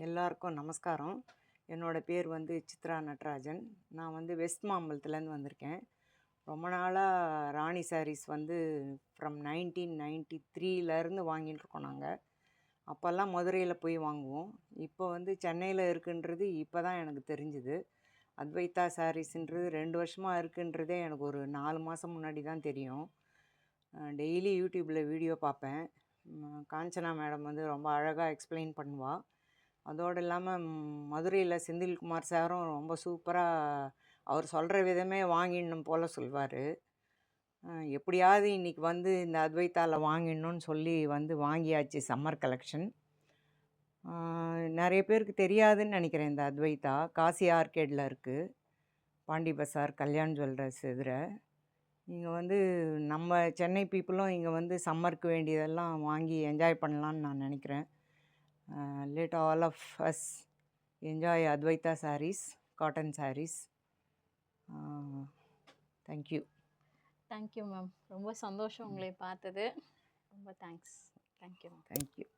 எல்லாருக்கும் நமஸ்காரம். என்னோடய பேர் வந்து சித்ரா நட்ராஜன். நான் வந்து வெஸ்ட் மாம்பலத்துலேருந்து வந்திருக்கேன். ரொம்ப நாளாக ராணி சாரீஸ் வந்து ஃப்ரம் 1993லேருந்து வாங்கிட்டு இருக்கோம் நாங்கள். அப்போல்லாம் மதுரையில் போய் வாங்குவோம். இப்போ வந்து சென்னையில் இருக்குன்றது இப்போ தான் எனக்கு தெரிஞ்சுது. அத்வைதா சாரீஸ்ன்றது 2 வருஷமாக இருக்குன்றதே எனக்கு ஒரு 4 மாதம் முன்னாடி தான் தெரியும். டெய்லி யூடியூப்பில் வீடியோ பார்ப்பேன். காஞ்சனா மேடம் வந்து ரொம்ப அழகாக எக்ஸ்பிளைன் பண்ணுவாள். அதோடு இல்லாமல் மதுரையில் செந்தில்குமார் சாரும் ரொம்ப சூப்பராக அவர் சொல்கிற விதமே வாங்கிடணும் போல் சொல்வார். எப்படியாவது இன்றைக்கி வந்து இந்த அத்வைத்தாவில் வாங்கிடணும்னு சொல்லி வந்து வாங்கியாச்சு சம்மர் கலெக்ஷன். நிறைய பேருக்கு தெரியாதுன்னு நினைக்கிறேன். இந்த அத்வைத்தா காசி ஆர்கேடில் இருக்குது, பாண்டி பசார் கல்யாண் ஜுவல்லர்ஸ் எதிர. இங்கே வந்து நம்ம சென்னை பீப்புளும் இங்கே வந்து சம்மருக்கு வேண்டியதெல்லாம் வாங்கி என்ஜாய் பண்ணலான்னு நான் நினைக்கிறேன். Let all of us enjoy Advaita sarees, cotton sarees. Thank you. Thank you, ma'am. ரொம்ப சந்தோஷம் உங்களை பார்த்தது. ரொம்ப thanks. Thank you. Thank you.